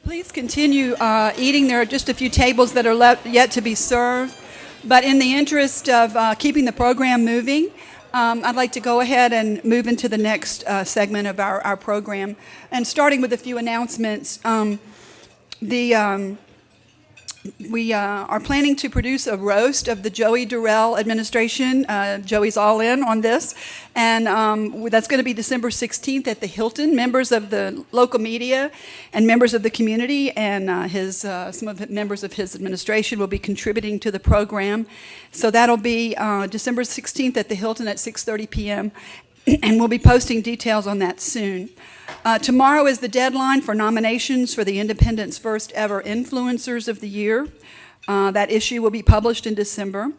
Please continue eating. There are just a few tables that are left yet to be served. But in the interest of keeping the program moving, I'd like to go ahead and move into the next segment of our program. And starting with a few announcements, we are planning to produce a roast of the Joey Durrell administration. Joey's all in on this. And that's going to be December 16th at the Hilton. Members of the local media and members of the community and some of the members of his administration will be contributing to the program. So that'll be December 16th at the Hilton at 6:30 p.m. And we'll be posting details on that soon. Tomorrow is the deadline for nominations for the Independent's first ever Influencers of the Year. That issue will be published in December.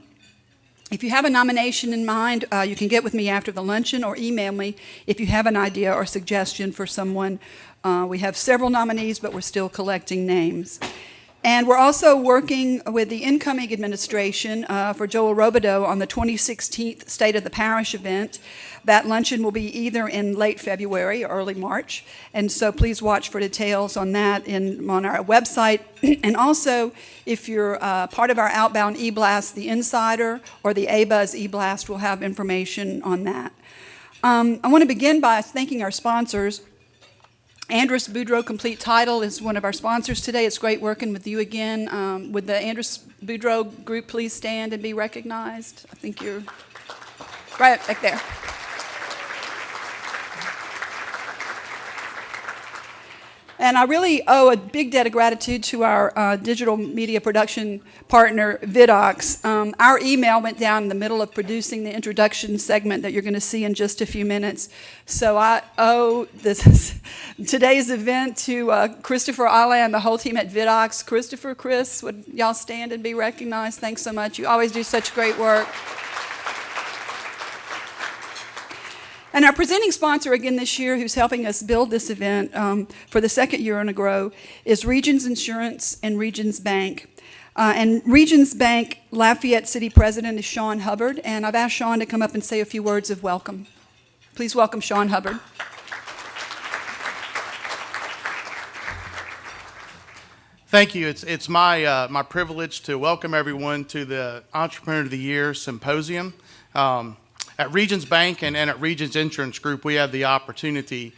If you have a nomination in mind, you can get with me after the luncheon or email me if you have an idea or suggestion for someone. We have several nominees, but we're still collecting names. And we're also working with the incoming administration for Joel Robideau on the 2016 State of the Parish event. That luncheon will be either in late February or early March. And so please watch for details on that on our website. And also, if you're part of our outbound e-blast, the Insider or the A-Buzz e-blast will have information on that. I want to begin by thanking our sponsors. Andrus Boudreau Complete Title is one of our sponsors today. It's great working with you again. Would the Andrus Boudreau group please stand and be recognized? I think you're right back there. And I really owe a big debt of gratitude to our digital media production partner, Vidox. Our email went down in the middle of producing the introduction segment that you're going to see in just a few minutes. So I owe today's event to Christopher Ala and the whole team at Vidox. Christopher, Chris, would y'all stand and be recognized? Thanks so much. You always do such great work. And our presenting sponsor again this year, who's helping us build this event for the second year in a row, is Regions Insurance and Regions Bank. And Regions Bank Lafayette City President is Sean Hubbard, and I've asked Sean to come up and say a few words of welcome. Please welcome Sean Hubbard. Thank you. It's my privilege to welcome everyone to the Entrepreneur of the Year Symposium. At Regions Bank and at Regions Insurance Group, we have the opportunity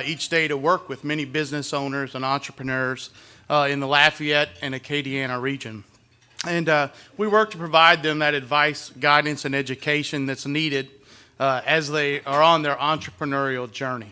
each day to work with many business owners and entrepreneurs in the Lafayette and Acadiana region. And we work to provide them that advice, guidance, and education that's needed as they are on their entrepreneurial journey.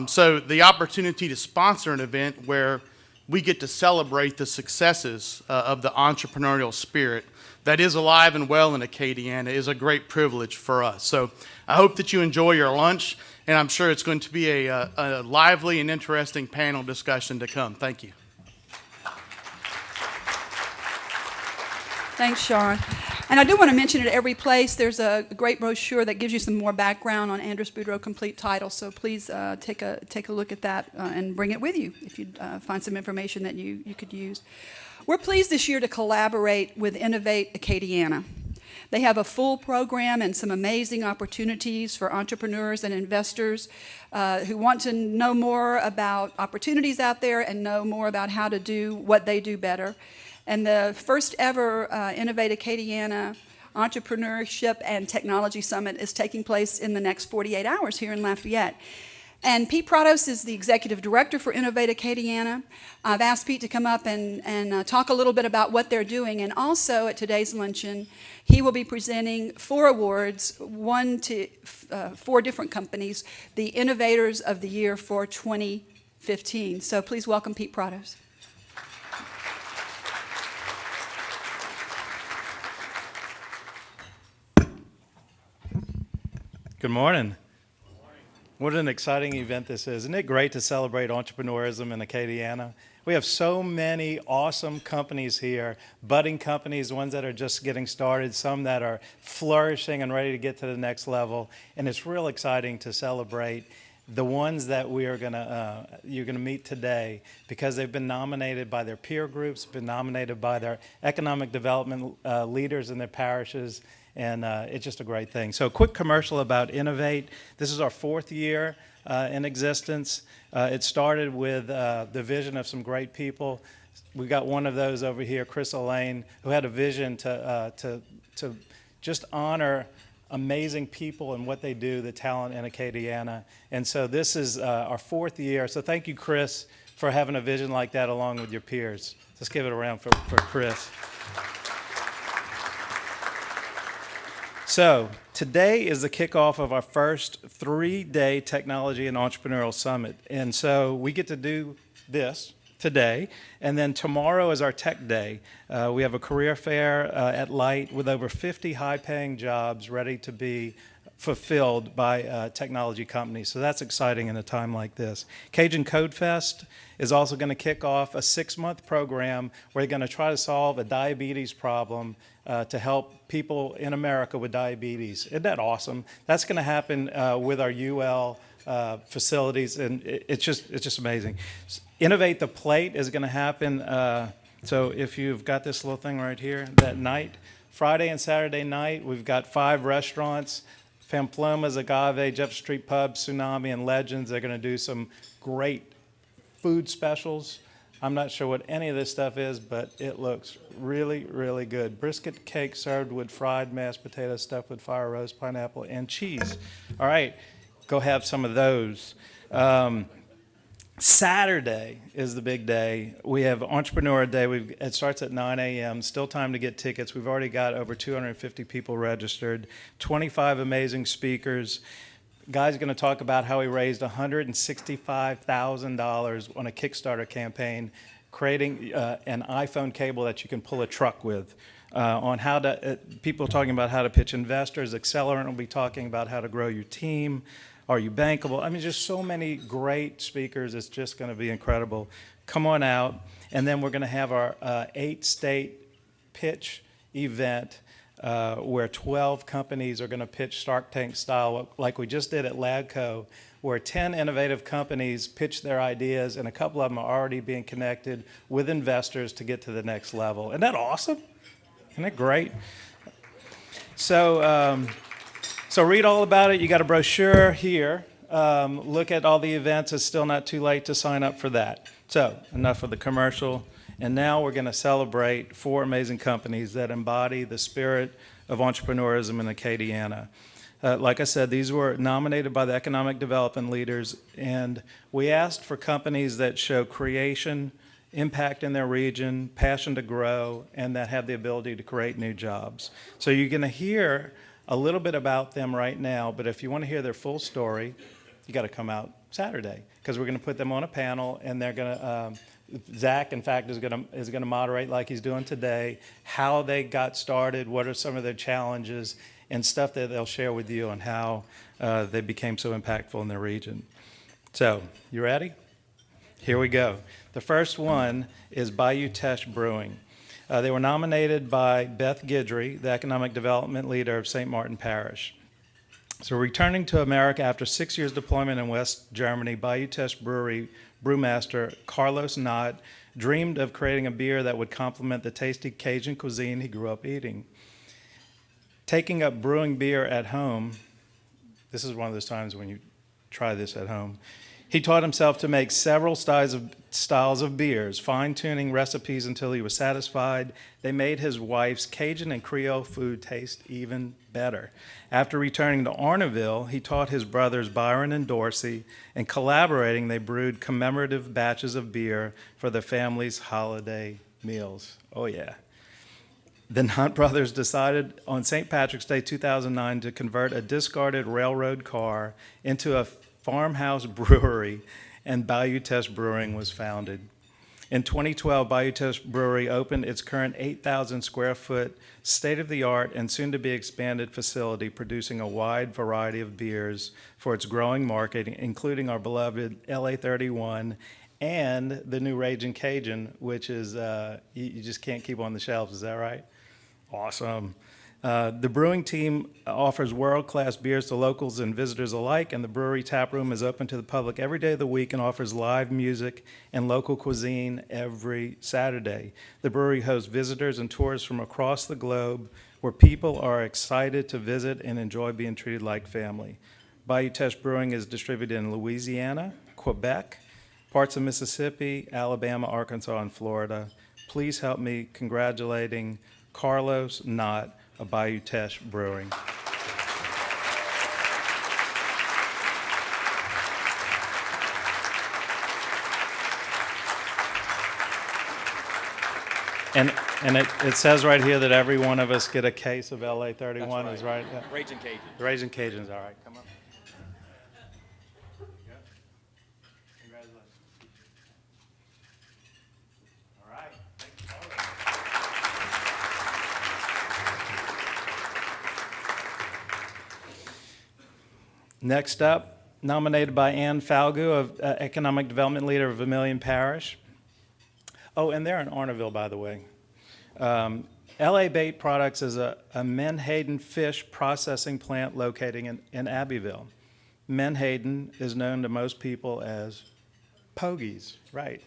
So the opportunity to sponsor an event where we get to celebrate the successes of the entrepreneurial spirit that is alive and well in Acadiana is a great privilege for us. So I hope that you enjoy your lunch, and I'm sure it's going to be a lively and interesting panel discussion to come. Thank you. Thanks, Sean. And I do want to mention at every place there's a great brochure that gives you some more background on Andrus Boudreau Complete Title. So please take a look at that and bring it with you if you find some information that you could use. We're pleased this year to collaborate with Innovate Acadiana. They have a full program and some amazing opportunities for entrepreneurs and investors who want to know more about opportunities out there and know more about how to do what they do better. And the first ever Innovate Acadiana Entrepreneurship and Technology Summit is taking place in the next 48 hours here in Lafayette. And Pete Prados is the executive director for Innovate Acadiana. I've asked Pete to come up and talk a little bit about what they're doing. And also at today's luncheon, he will be presenting 4 awards, 1 to 4 different companies, the Innovators of the Year for 2015. So please welcome Pete Prados. Good morning. What an exciting event this is. Isn't it great to celebrate entrepreneurism in Acadiana? We have so many awesome companies here, budding companies, ones that are just getting started, some that are flourishing and ready to get to the next level. And it's real exciting to celebrate the ones that you're gonna meet today because they've been nominated by their peer groups, been nominated by their economic development leaders in their parishes, and it's just a great thing. So a quick commercial about Innovate. This is our 4th year in existence. It started with the vision of some great people. We got one of those over here, Chris Elaine, who had a vision to just honor amazing people and what they do, the talent in Acadiana. And so this is our 4th year. So thank you, Chris, for having a vision like that along with your peers. Let's give it a round for Chris. So today is the kickoff of our first 3-day Technology and Entrepreneurial Summit. And so we get to do this today, and then tomorrow is our Tech Day. We have a career fair at Light with over 50 high-paying jobs ready to be fulfilled by technology companies. So that's exciting in a time like this. Cajun Code Fest is also going to kick off a 6-month program where they're going to try to solve a diabetes problem to help people in America with diabetes. Isn't that awesome? That's going to happen with our UL facilities, and it's just amazing. Innovate the Plate is going to happen. So if you've got this little thing right here, that night, Friday and Saturday night, we've got 5 restaurants. Pamploma's, Agave, Jeff Street Pub, Tsunami, and Legends. They're going to do some great food specials. I'm not sure what any of this stuff is, but it looks really, really good. Brisket cake served with fried mashed potatoes stuffed with fire roast, pineapple, and cheese. All right, go have some of those. Saturday is the big day. We have Entrepreneur Day. It starts at 9 a.m. Still time to get tickets. We've already got over 250 people registered, 25 amazing speakers. Guy's going to talk about how he raised $165,000 on a Kickstarter campaign, creating an iPhone cable that you can pull a truck with. On how to, people talking about how to pitch investors. Accelerant will be talking about how to grow your team. Are you bankable? I mean, just so many great speakers. It's just going to be incredible. Come on out. And then we're going to have our 8-state pitch event where 12 companies are going to pitch Shark Tank style, like we just did at LADCO, where 10 innovative companies pitch their ideas, and a couple of them are already being connected with investors to get to the next level. Isn't that awesome? Isn't that great? So read all about it. You got a brochure here. Look at all the events. It's still not too late to sign up for that. So enough of the commercial. And now we're going to celebrate 4 amazing companies that embody the spirit of entrepreneurism in Acadiana. Like I said, these were nominated by the economic development leaders, and we asked for companies that show creation, impact in their region, passion to grow, and that have the ability to create new jobs. So you're going to hear a little bit about them right now, but if you want to hear their full story, you got to come out Saturday, because we're going to put them on a panel, and they're going to Zach, in fact, is going to moderate like he's doing today, how they got started, what are some of their challenges, and stuff that they'll share with you on how they became so impactful in their region. So, you ready? Here we go. The first one is Bayou Teche Brewing. They were nominated by Beth Guidry, the economic development leader of St. Martin Parish. So returning to America after 6 years deployment in West Germany, Bayou Teche Brewery brewmaster Carlos Knott dreamed of creating a beer that would complement the tasty Cajun cuisine he grew up eating. Taking up brewing beer at home, this is one of those times when you try this at home, he taught himself to make several styles of beers, fine-tuning recipes until he was satisfied. They made his wife's Cajun and Creole food taste even better. After returning to Arnaville, he taught his brothers Byron and Dorsey, and collaborating, they brewed commemorative batches of beer for the family's holiday meals. Oh, yeah. The Hunt brothers decided on St. Patrick's Day 2009 to convert a discarded railroad car into a farmhouse brewery, and Bayou Teche Brewing was founded. In 2012, Bayou Teche Brewery opened its current 8,000 square foot state-of-the-art and soon-to-be expanded facility, producing a wide variety of beers for its growing market, including our beloved LA 31 and the new Ragin' Cajun, which is, you just can't keep on the shelves. Is that right? Awesome. The brewing team offers world-class beers to locals and visitors alike, and the brewery tap room is open to the public every day of the week and offers live music and local cuisine every Saturday. The brewery hosts visitors and tourists from across the globe where people are excited to visit and enjoy being treated like family. Bayou Teche Brewing is distributed in Louisiana, Quebec, parts of Mississippi, Alabama, Arkansas, and Florida. Please help me congratulating Carlos Knott of Bayou Teche Brewing. And it says right here that every one of us get a case of LA 31, That's is right? Yeah. Raging Cajuns. Raging Cajuns, all right, come on. Congratulations. All right. Next up, nominated by Ann Falgu, of Economic Development Leader of Vermilion Parish. Oh, and they're in Arnaville, by the way. LA Bait Products is a Menhaden fish processing plant located in Abbeville. Menhaden is known to most people as pogies, right?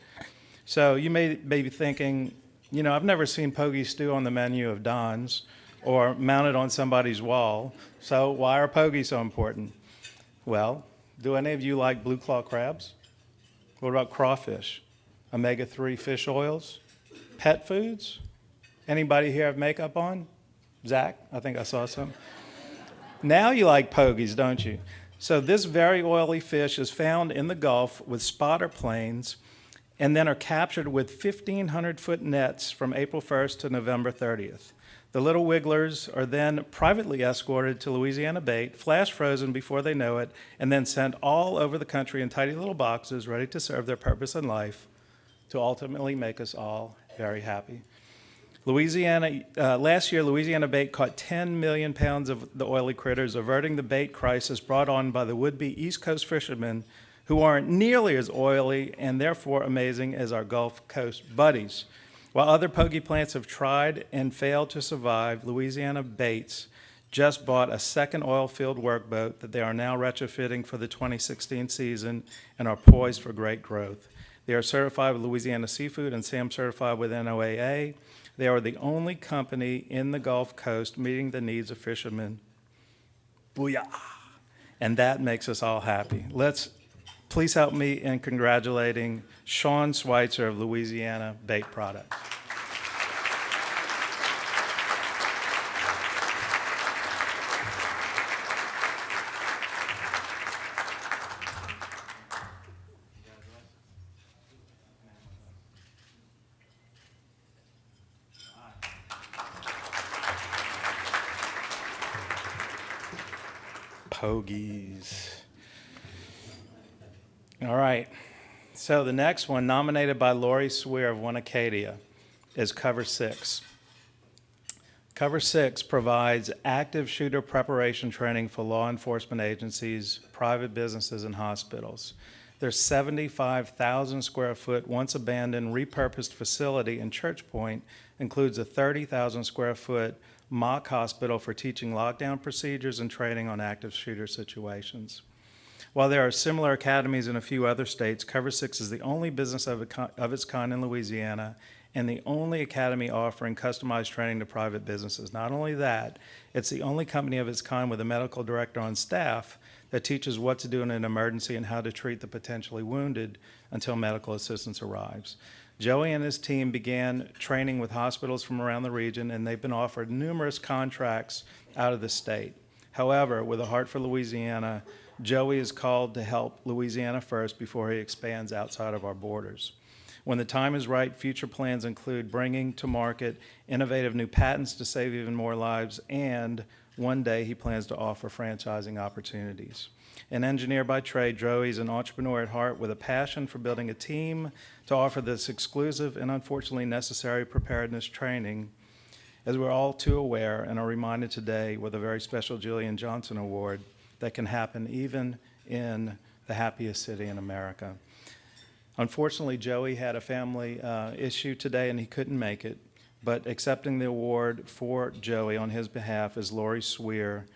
So you may be thinking, you know, I've never seen pogie stew on the menu of Don's or mounted on somebody's wall, so why are pogies so important? Well, do any of you like blue claw crabs? What about crawfish? Omega-3 fish oils? Pet foods? Anybody here have makeup on? Zach, I think I saw some. Now you like pogies, don't you? So this very oily fish is found in the Gulf with spotter planes and then are captured with 1,500-foot nets from April 1st to November 30th. The little wigglers are then privately escorted to Louisiana Bait, flash frozen before they know it, and then sent all over the country in tidy little boxes ready to serve their purpose in life to ultimately make us all very happy. Last year, Louisiana Bait caught 10 million pounds of the oily critters, averting the bait crisis brought on by the would-be East Coast fishermen who aren't nearly as oily and therefore amazing as our Gulf Coast buddies. While other pogie plants have tried and failed to survive, Louisiana Baits just bought a second oil-filled workboat that they are now retrofitting for the 2016 season and are poised for great growth. They are certified with Louisiana Seafood and SAM certified with NOAA. They are the only company in the Gulf Coast meeting the needs of fishermen. Booyah! And that makes us all happy. Please help me in congratulating Sean Schweitzer of Louisiana Bait Products. Pogies. All right. So the next one, nominated by Lori Swear of One Acadia, is Cover 6. Cover 6 provides active shooter preparation training for law enforcement agencies, private businesses, and hospitals. Their 75,000 square foot, once abandoned, repurposed facility in Church Point includes a 30,000 square foot mock hospital for teaching lockdown procedures and training on active shooter situations. While there are similar academies in a few other states, Cover 6 is the only business of its kind in Louisiana and the only academy offering customized training to private businesses. Not only that, it's the only company of its kind with a medical director on staff that teaches what to do in an emergency and how to treat the potentially wounded until medical assistance arrives. Joey and his team began training with hospitals from around the region, and they've been offered numerous contracts out of the state. However, with a heart for Louisiana, Joey is called to help Louisiana first before he expands outside of our borders. When the time is right, future plans include bringing to market innovative new patents to save even more lives, and one day he plans to offer franchising opportunities. An engineer by trade, Joey is an entrepreneur at heart with a passion for building a team to offer this exclusive and unfortunately necessary preparedness training, as we're all too aware and are reminded today with a very special Julian Johnson Award that can happen even in the happiest city in America. Unfortunately, Joey had a family issue today and he couldn't make it, but accepting the award for Joey on his behalf is Lori Swear,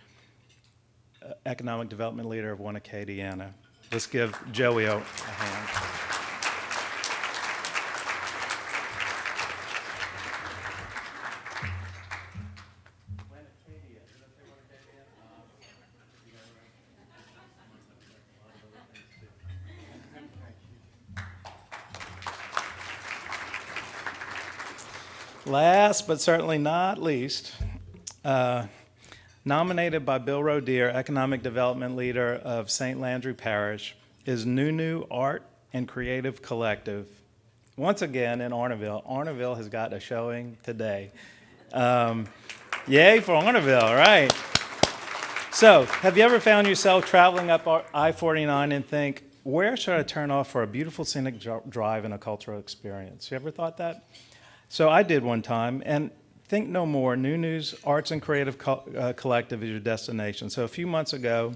Economic Development Leader of One Acadiana. Let's give Joey a hand. Last but certainly not least, nominated by Bill Rodeer, Economic Development Leader of St. Landry Parish, is Nunu Art and Creative Collective. Once again in Arnaville. Arnaville has got a showing today. Yay for Arnaville, right? So, have you ever found yourself traveling up I-49 and think, where should I turn off for a beautiful scenic drive and a cultural experience? You ever thought that? So I did one time, and think no more. Nunu's Arts and Creative Collective is your destination. So a few months ago,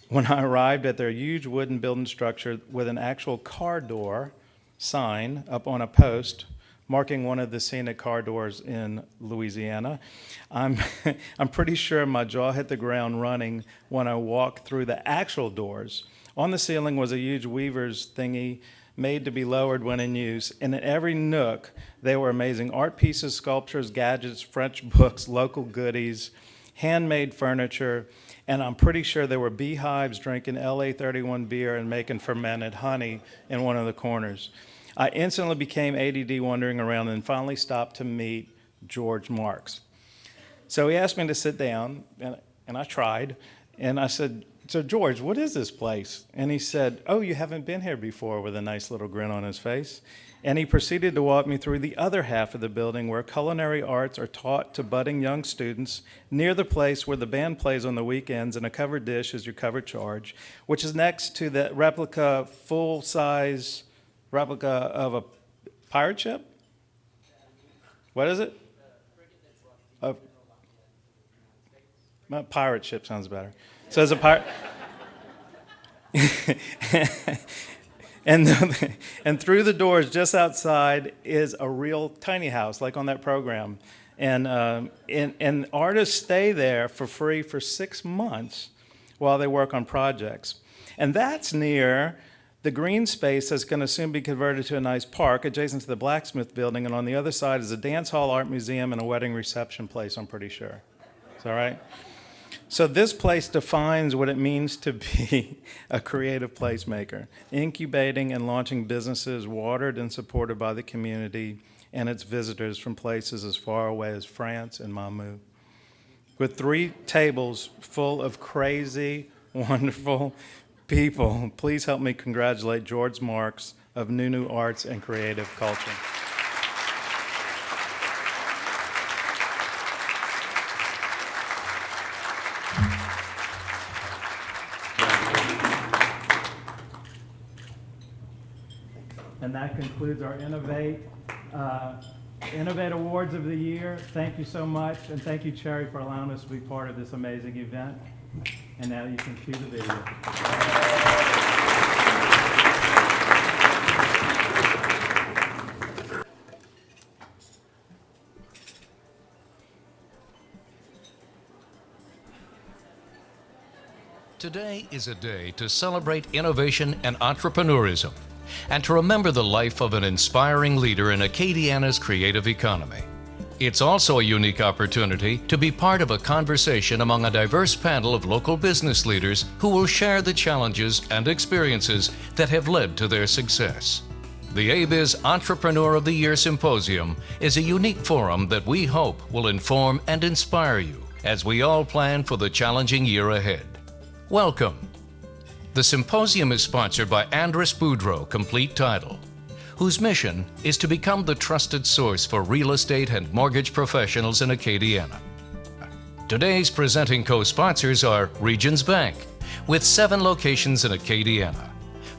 when I arrived at their huge wooden building structure with an actual car door sign up on a post marking one of the scenic car doors in Louisiana, I'm pretty sure my jaw hit the ground running when I walked through the actual doors. On the ceiling was a huge weaver's thingy made to be lowered when in use, and in every nook they were amazing art pieces, sculptures, gadgets, French books, local goodies, handmade furniture, and I'm pretty sure there were beehives drinking LA31 beer and making fermented honey in one of the corners. I instantly became ADD wandering around and finally stopped to meet George Marks. So he asked me to sit down, and I tried, and I said, "So George, what is this place?" And he said, "Oh, you haven't been here before," with a nice little grin on his face. And he proceeded to walk me through the other half of the building where culinary arts are taught to budding young students near the place where the band plays on the weekends, and a covered dish is your covered charge, which is next to the full-size replica of a pirate ship? What is it? Pirate ship sounds better. So there's a pirate. And through the doors just outside is a real tiny house, like on that program. And artists stay there for free for 6 months while they work on projects. And that's near the green space that's going to soon be converted to a nice park adjacent to the blacksmith building. And on the other side is a dance hall, art museum, and a wedding reception place, I'm pretty sure. Is that right? So this place defines what it means to be a creative placemaker, incubating and launching businesses watered and supported by the community and its visitors from places as far away as France and Mamou. With 3 tables full of crazy, wonderful people, please help me congratulate George Marks of Nunu Arts and Creative Culture. And that concludes our Innovate Awards of the Year. Thank you so much, and thank you, Cherry, for allowing us to be part of this amazing event. And now you can cue the video. Today is a day to celebrate innovation and entrepreneurism, and to remember the life of an inspiring leader in Acadiana's creative economy. It's also a unique opportunity to be part of a conversation among a diverse panel of local business leaders who will share the challenges and experiences that have led to their success. The ABIZ Entrepreneur of the Year Symposium is a unique forum that we hope will inform and inspire you as we all plan for the challenging year ahead. Welcome. The symposium is sponsored by Andres Boudreau, Complete Title, whose mission is to become the trusted source for real estate and mortgage professionals in Acadiana. Today's presenting co-sponsors are Regions Bank, with 7 locations in Acadiana,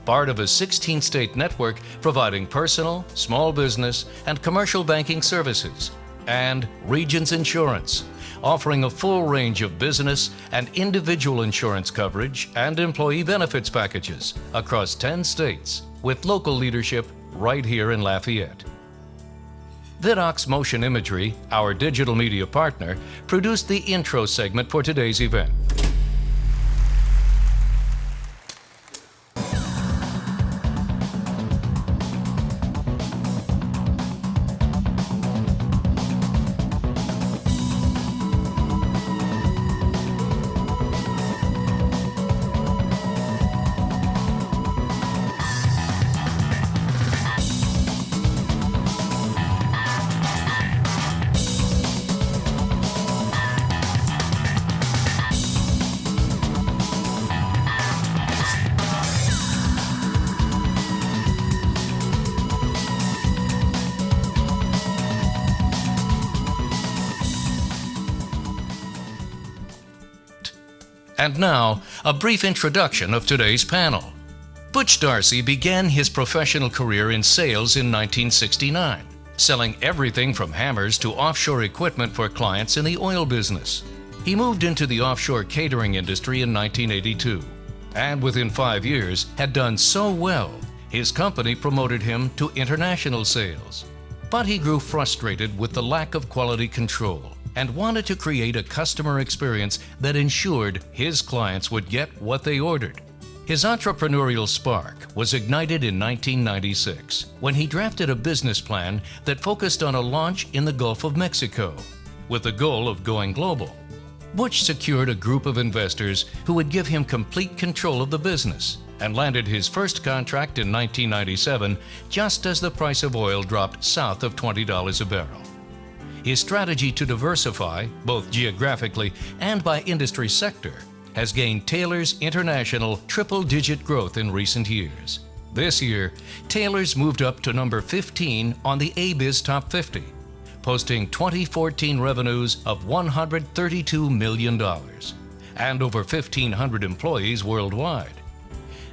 part of a 16-state network providing personal, small business, and commercial banking services, and Regions Insurance, offering a full range of business and individual insurance coverage and employee benefits packages across 10 states, with local leadership right here in Lafayette. Vidox Motion Imagery, our digital media partner, produced the intro segment for today's event. And now, a brief introduction of today's panel. Butch Darcy began his professional career in sales in 1969, selling everything from hammers to offshore equipment for clients in the oil business. He moved into the offshore catering industry in 1982, and within 5 years had done so well, his company promoted him to international sales. But he grew frustrated with the lack of quality control and wanted to create a customer experience that ensured his clients would get what they ordered. His entrepreneurial spark was ignited in 1996 when he drafted a business plan that focused on a launch in the Gulf of Mexico, with the goal of going global. Butch secured a group of investors who would give him complete control of the business and landed his first contract in 1997 just as the price of oil dropped south of $20 a barrel. His strategy to diversify, both geographically and by industry sector, has gained Taylor's international triple-digit growth in recent years. This year, Taylor's moved up to number 15 on the ABIZ Top 50, posting 2014 revenues of $132 million and over 1,500 employees worldwide.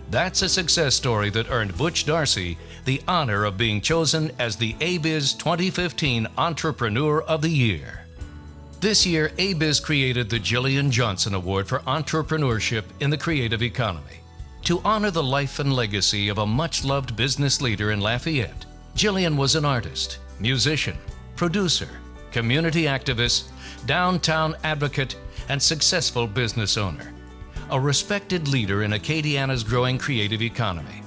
That's a success story that earned Butch Darcy the honor of being chosen as the ABIZ 2015 Entrepreneur of the Year. This year, ABIZ created the Jillian Johnson Award for Entrepreneurship in the Creative Economy. To honor the life and legacy of a much-loved business leader in Lafayette, Jillian was an artist, musician, producer, community activist, downtown advocate, and successful business owner. A respected leader in Acadiana's growing creative economy.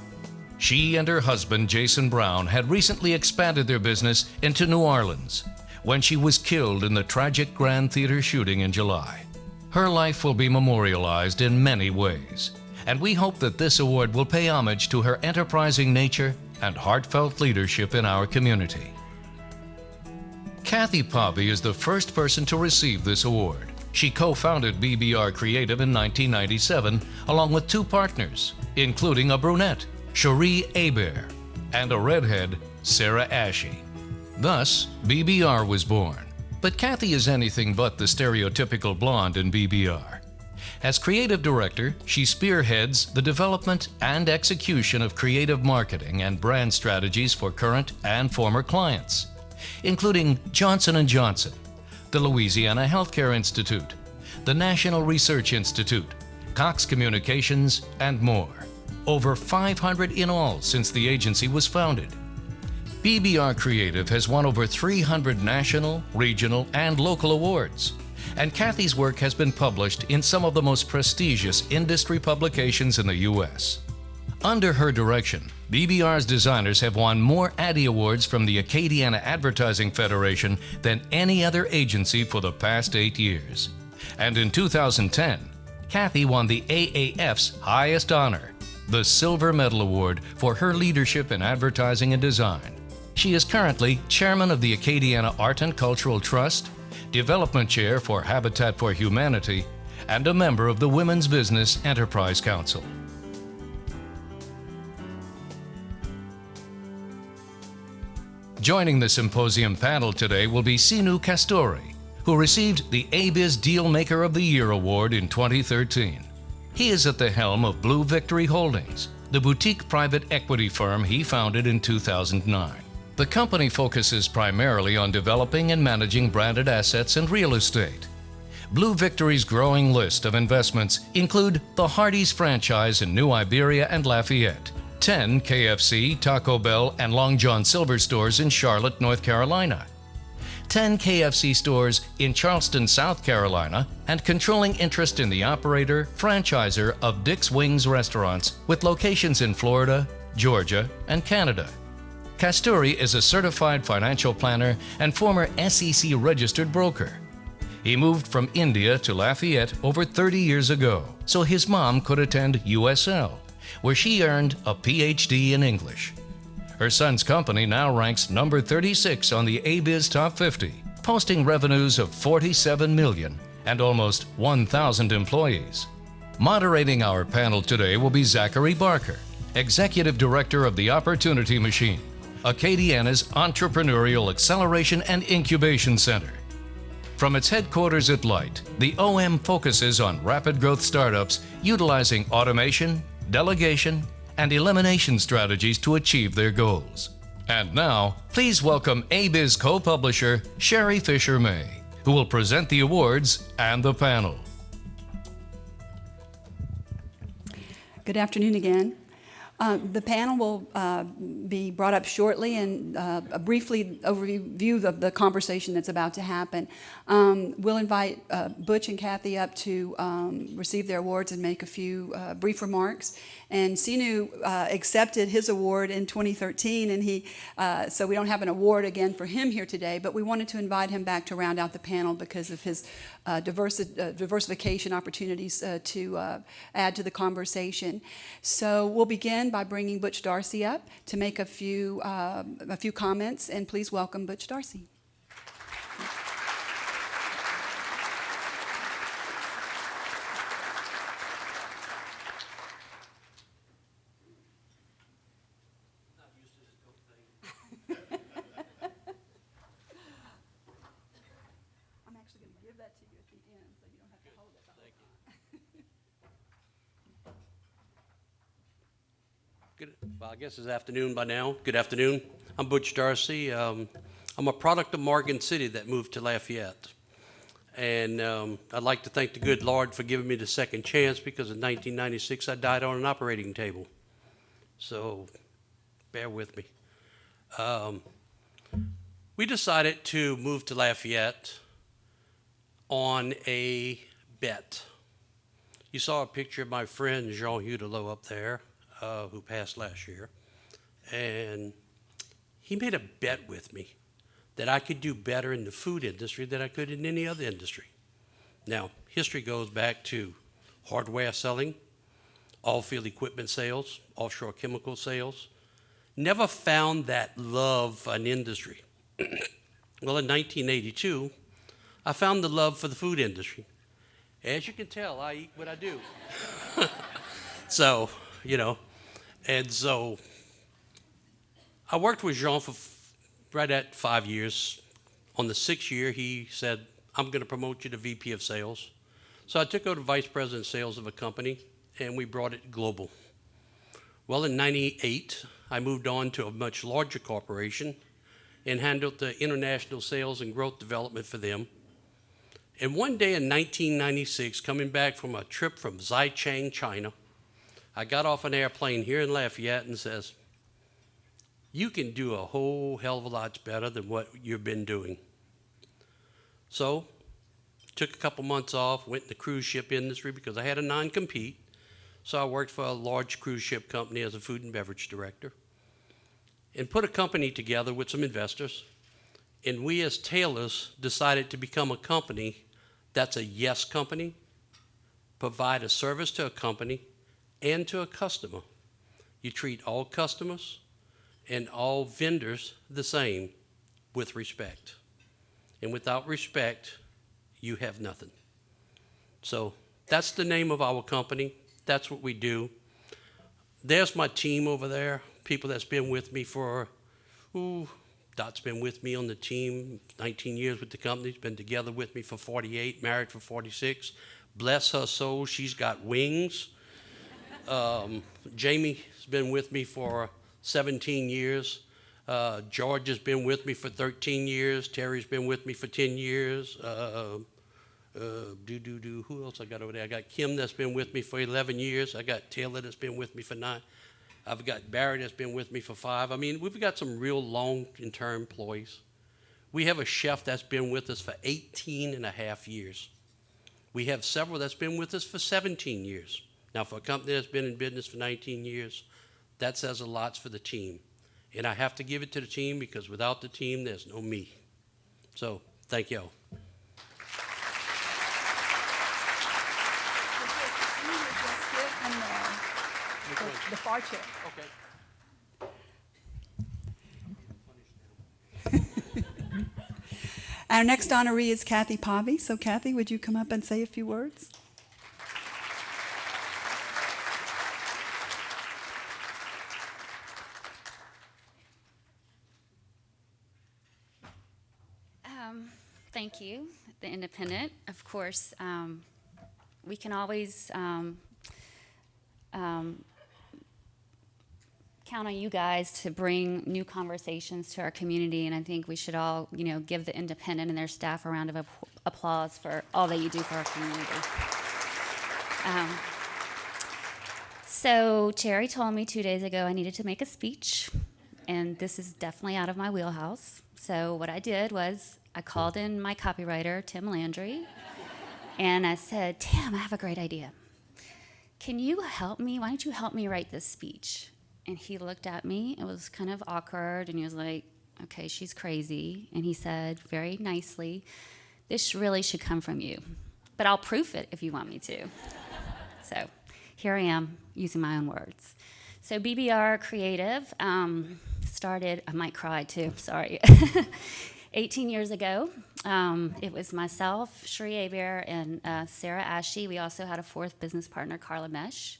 She and her husband, Jason Brown, had recently expanded their business into New Orleans when she was killed in the tragic Grand Theater shooting in July. Her life will be memorialized in many ways, and we hope that this award will pay homage to her enterprising nature and heartfelt leadership in our community. Kathy Pobby is the first person to receive this award. She co-founded BBR Creative in 1997 along with 2 partners, including a brunette, Cherie Hebert, and a redhead, Sarah Ashe. Thus, BBR was born. But Kathy is anything but the stereotypical blonde in BBR. As creative director, she spearheads the development and execution of creative marketing and brand strategies for current and former clients, including Johnson & Johnson, the Louisiana Healthcare Institute, the National Research Institute, Cox Communications, and more. Over 500 in all since the agency was founded. BBR Creative has won over 300 national, regional, and local awards, and Kathy's work has been published in some of the most prestigious industry publications in the U.S. Under her direction, BBR's designers have won more Addy Awards from the Acadiana Advertising Federation than any other agency for the past 8 years. And in 2010, Kathy won the AAF's highest honor, the Silver Medal Award, for her leadership in advertising and design. She is currently chairman of the Acadiana Art and Cultural Trust, development chair for Habitat for Humanity, and a member of the Women's Business Enterprise Council. Joining the symposium panel today will be Sinu Castori, who received the ABIZ Dealmaker of the Year Award in 2013. He is at the helm of Blue Victory Holdings, the boutique private equity firm he founded in 2009. The company focuses primarily on developing and managing branded assets and real estate. Blue Victory's growing list of investments include the Hardee's franchise in New Iberia and Lafayette, 10 KFC, Taco Bell, and Long John Silver stores in Charlotte, North Carolina, 10 KFC stores in Charleston, South Carolina, and controlling interest in the operator, franchisor of Dick's Wings restaurants with locations in Florida, Georgia, and Canada. Kasturi is a certified financial planner and former SEC registered broker. He moved from India to Lafayette over 30 years ago, so his mom could attend USL, where she earned a PhD in English. Her son's company now ranks number 36 on the ABIZ Top 50, posting revenues of $47 million and almost 1,000 employees. Moderating our panel today will be Zachary Barker, Executive Director of the Opportunity Machine, Acadiana's entrepreneurial acceleration and incubation center. From its headquarters at Light, the OM focuses on rapid growth startups utilizing automation, delegation, and elimination strategies to achieve their goals. And now, please welcome ABIZ co-publisher Sherry Fisher May, who will present the awards and the panel. Good afternoon again. The panel will be brought up shortly, and a briefly overview of the conversation that's about to happen. We'll invite Butch and Kathy up to receive their awards and make a few brief remarks. And Sinu accepted his award in 2013, and so we don't have an award again for him here today, but we wanted to invite him back to round out the panel because of his diversification opportunities to add to the conversation. So we'll begin by bringing Butch Darcy up to make a few comments, and please welcome Butch Darcy. I'm actually going to give that to you at the end, so you don't have to hold it the whole time. Well, I guess it's afternoon by now. Good afternoon. I'm Butch Darcy. I'm a product of Morgan City that moved to Lafayette. And I'd like to thank the good Lord for giving me the second chance, because in 1996 I died on an operating table. So bear with me. We decided to move to Lafayette on a bet. You saw a picture of my friend Jean Hudelot up there, who passed last year, and he made a bet with me that I could do better in the food industry than I could in any other industry. Now, history goes back to hardware selling, all-field equipment sales, offshore chemical sales. Never found that love for an industry. Well, in 1982, I found the love for the food industry. As you can tell, I eat what I do. So, and so I worked with Jean for right at 5 years. On the 6th year, he said, I'm going to promote you to VP of sales. So I took over vice president of sales of a company, and we brought it global. Well, in 98, I moved on to a much larger corporation and handled the international sales and growth development for them. And one day in 1996, coming back from a trip from Zaicheng, China, I got off an airplane here in Lafayette and says, you can do a whole hell of a lot better than what you've been doing. So, took a couple months off, went in the cruise ship industry because I had a non-compete. So I worked for a large cruise ship company as a food and beverage director, and put a company together with some investors. And we as tailors decided to become a company that's a yes company, provide a service to a company and to a customer. You treat all customers and all vendors the same, with respect. And without respect, you have nothing. So that's the name of our company. That's what we do. There's my team over there, people that's been with me for, Dot's been with me on the team 19 years with the company. She's been together with me for 48, married for 46. Bless her soul, she's got wings. Jamie's been with me for 17 years. George has been with me for 13 years. Terry's been with me for 10 years. Who else I got over there? I got Kim that's been with me for 11 years. I got Taylor that's been with me for 9. I've got Barry that's been with me for 5. I mean, we've got some real long-term employees. We have a chef that's been with us for 18 and a half years. We have several that's been with us for 17 years. Now, for a company that's been in business for 19 years, that says a lot for the team. And I have to give it to the team because without the team, there's no me. So, thank you all. The far chair. Okay. Our next honoree is Kathy Povey. So Kathy, would you come up and say a few words? Thank you, The Independent. Of course, we can always count on you guys to bring new conversations to our community, and I think we should all, give The Independent and their staff a round of applause for all that you do for our community. So Cherry told me 2 days ago I needed to make a speech, and this is definitely out of my wheelhouse. So what I did was I called in my copywriter, Tim Landry, and I said, Tim, I have a great idea. Can you help me? Why don't you help me write this speech? And he looked at me. It was kind of awkward, and he was like, okay, she's crazy. And he said very nicely, this really should come from you, but I'll proof it if you want me to. So here I am using my own words. So BBR Creative started, I might cry too, sorry, 18 years ago. It was myself, Sheree Abear, and Sarah Ashe. We also had a fourth business partner, Carla Mesh.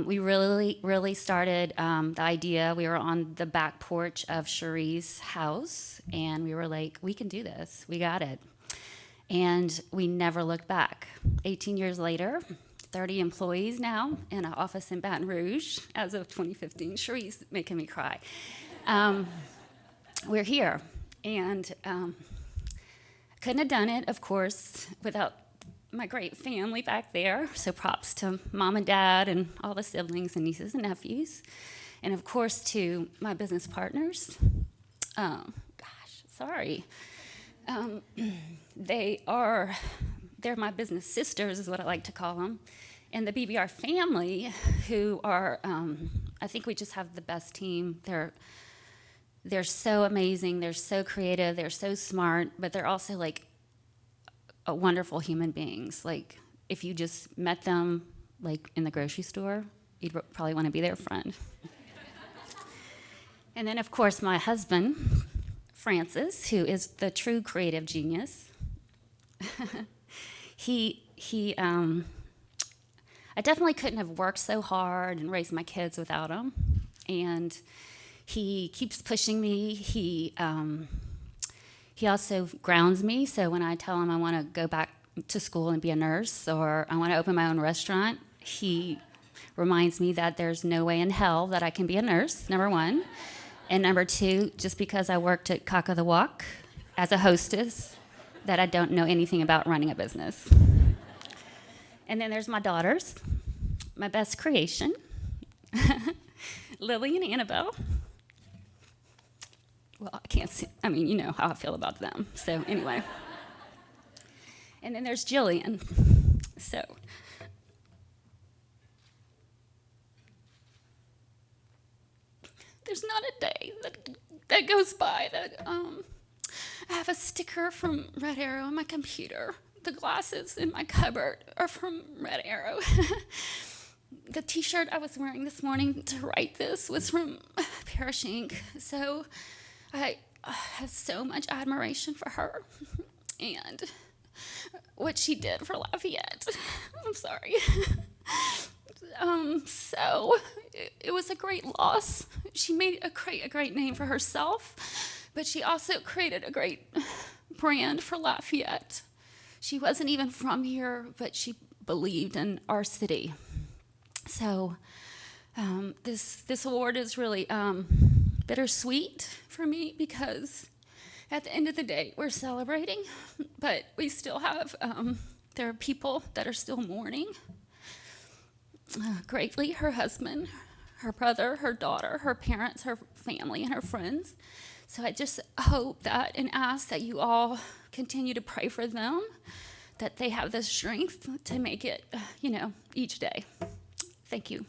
We really started the idea. We were on the back porch of Sheree's house, and we were like, we can do this. We got it. And we never looked back. 18 years later, 30 employees now in an office in Baton Rouge as of 2015. Sheree's making me cry. We're here. And couldn't have done it, of course, without my great family back there. So props to mom and dad and all the siblings and nieces and nephews. And of course to my business partners. They're my business sisters is what I like to call them. And the BBR family, who are, I think we just have the best team. They're so amazing, they're so creative, they're so smart, but they're also like wonderful human beings. Like if you just met them like in the grocery store, you'd probably want to be their friend. And then of course my husband, Francis, who is the true creative genius. I definitely couldn't have worked so hard and raised my kids without him. And he keeps pushing me. He also grounds me. So when I tell him I want to go back to school and be a nurse, or I want to open my own restaurant, he reminds me that there's no way in hell that I can be a nurse, number one. And number two, just because I worked at Cock of the Walk as a hostess, that I don't know anything about running a business. And then there's my daughters, my best creation, Lily and Annabelle. Well, I can't see, you know how I feel about them. So anyway. And then there's Jillian. So. There's not a day that goes by that I have a sticker from Red Arrow on my computer. The glasses in my cupboard are from Red Arrow. The t-shirt I was wearing this morning to write this was from Parrish Ink. So I have so much admiration for her and what she did for Lafayette. I'm sorry. So it was a great loss. She made a great name for herself, but she also created a great brand for Lafayette. She wasn't even from here, but she believed in our city. So this award is really bittersweet for me because at the end of the day, we're celebrating, but we still have, there are people that are still mourning. Greatly, her husband, her brother, her daughter, her parents, her family, and her friends. So I just hope that and ask that you all continue to pray for them, that they have the strength to make it, each day. Thank you.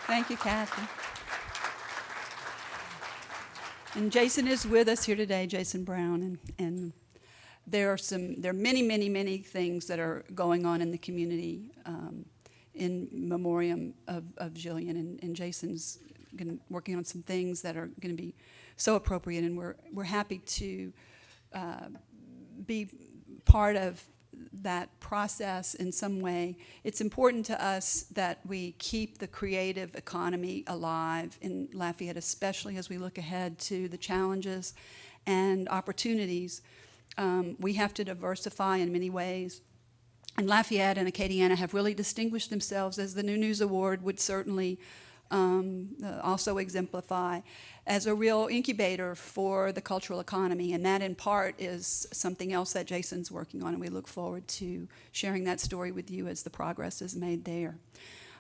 Thank you, Kathy. And Jason is with us here today, Jason Brown, and there are many, many, many things that are going on in the community in memoriam of Jillian, and Jason's working on some things that are going to be so appropriate, and we're happy to be part of that process in some way. It's important to us that we keep the creative economy alive in Lafayette, especially as we look ahead to the challenges and opportunities. We have to diversify in many ways. And Lafayette and Acadiana have really distinguished themselves, as the New News Award would certainly also exemplify, as a real incubator for the cultural economy. And that, in part, is something else that Jason's working on, and we look forward to sharing that story with you as the progress is made there.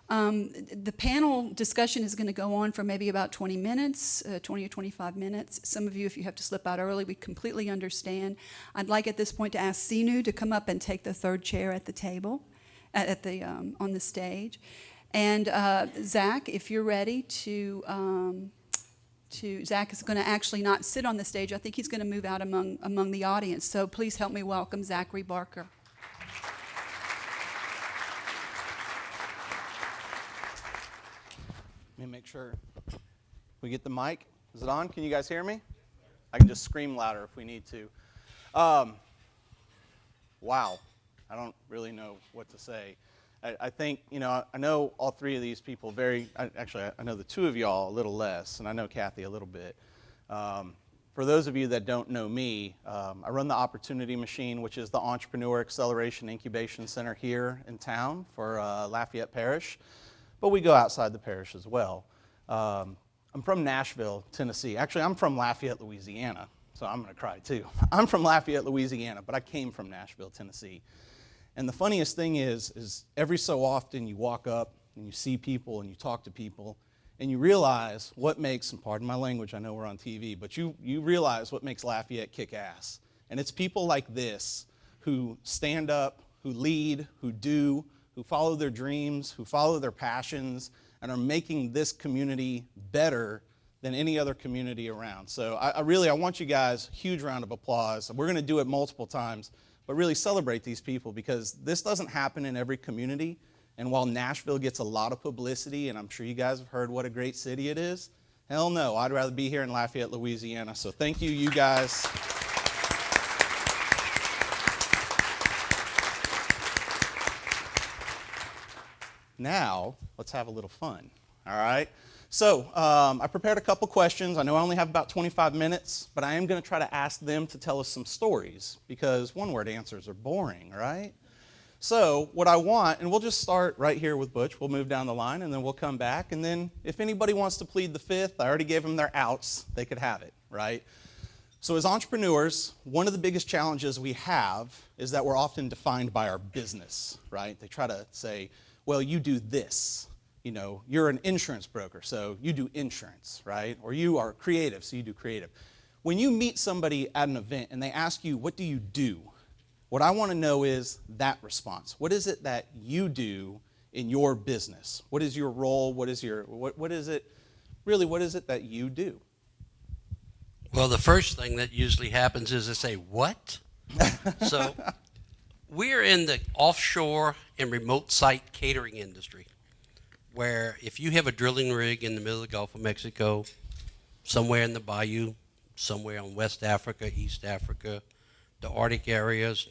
The panel discussion is going to go on for maybe about 20 minutes, 20 or 25 minutes. Some of you, if you have to slip out early, we completely understand. I'd like at this point to ask Sinu to come up and take the third chair at the table, on the stage. And Zach, if you're ready Zach is going to actually not sit on the stage. I think he's going to move out among the audience. So please help me welcome Zachary Barker. Let me make sure we get the mic. Is it on? Can you guys hear me? I can just scream louder if we need to. Wow. I don't really know what to say. I think, I know all three of these people I know the two of y'all a little less, and I know Kathy a little bit. For those of you that don't know me, I run the Opportunity Machine, which is the Entrepreneur Acceleration Incubation Center here in town for Lafayette Parish, but we go outside the parish as well. I'm from Nashville, Tennessee. Actually, I'm from Lafayette, Louisiana, so I'm going to cry too. I'm from Lafayette, Louisiana, but I came from Nashville, Tennessee. And the funniest thing is every so often you walk up and you see people and you talk to people and you realize what makes, and pardon my language, I know we're on TV, but you realize what makes Lafayette kick ass. And it's people like this who stand up, who lead, who do, who follow their dreams, who follow their passions, and are making this community better than any other community around. So I want you guys, huge round of applause. We're going to do it multiple times, but really celebrate these people, because this doesn't happen in every community. And while Nashville gets a lot of publicity, and I'm sure you guys have heard what a great city it is, hell no, I'd rather be here in Lafayette, Louisiana. So thank you, you guys. Now, let's have a little fun, all right? So I prepared a couple questions. I know I only have about 25 minutes, but I am going to try to ask them to tell us some stories, because one-word answers are boring, right? So what I want, and we'll just start right here with Butch. We'll move down the line, and then we'll come back. And then if anybody wants to plead the fifth, I already gave them their outs. They could have it, right? So as entrepreneurs, one of the biggest challenges we have is that we're often defined by our business, right? They try to say, well, you do this. You're an insurance broker, so you do insurance, right? Or you are creative, so you do creative. When you meet somebody at an event and they ask you, what do you do? What I want to know is that response. What is it that you do in your business? What is your role? What is it that you do? Well, the first thing that usually happens is they say, what? So we're in the offshore and remote site catering industry, where if you have a drilling rig in the middle of the Gulf of Mexico, somewhere in the bayou, somewhere in West Africa, East Africa, the Arctic areas,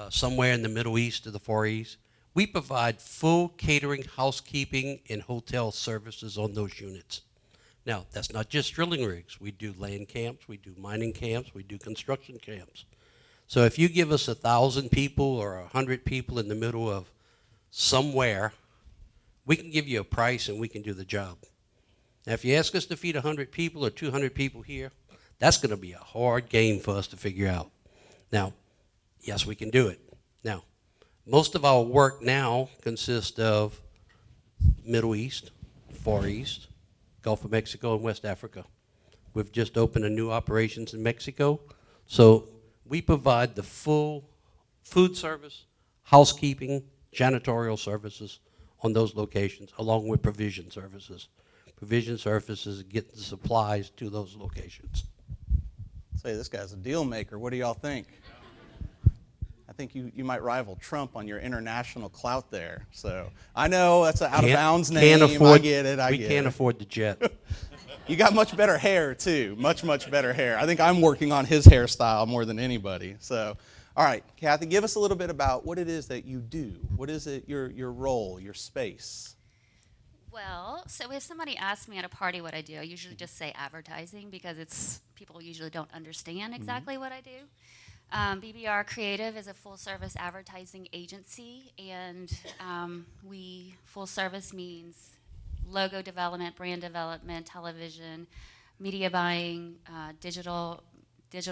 somewhere in the Middle East or the Far East, we provide full catering, housekeeping, and hotel services on those units. Now, that's not just drilling rigs. We do land camps, we do mining camps, we do construction camps. So if you give us 1,000 people or 100 people in the middle of somewhere We can give you a price and we can do the job. Now, if you ask us to feed 100 people or 200 people here, that's going to be a hard game for us to figure out. Now, yes, we can do it. Now, most of our work now consists of Middle East, Far East, Gulf of Mexico, and West Africa. We've just opened a new operations in Mexico. So we provide the full food service, housekeeping, janitorial services on those locations, along with provision services. Provision services get the supplies to those locations. Say, this guy's a deal maker. What do y'all think? I think you might rival Trump on your international clout there. So I know that's an out-of-bounds name. I get it. We can't afford the jet. You got much better hair, too. Much, much better hair. I think I'm working on his hairstyle more than anybody. So, all right, Kathy, give us a little bit about what it is that you do. What is it, your role, your space? Well, so if somebody asks me at a party what I do, I usually just say advertising because people usually don't understand exactly what I do. BBR Creative is a full-service advertising agency, and full service means logo development, brand development, television, media buying, digital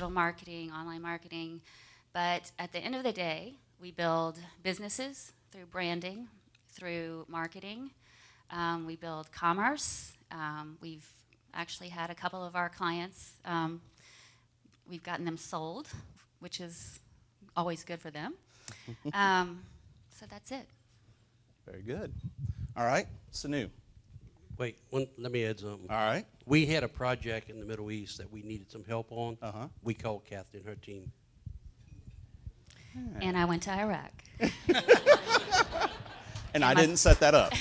marketing, online marketing. But at the end of the day, we build businesses through branding, through marketing. We build commerce. We've actually had a couple of our clients, we've gotten them sold, which is always good for them. So that's it. Very good. All right, Sanu. Wait, let me add something. All right. We had a project in the Middle East that we needed some help on. Uh-huh. We called Kathy and her team. And I went to Iraq. And I didn't set that up.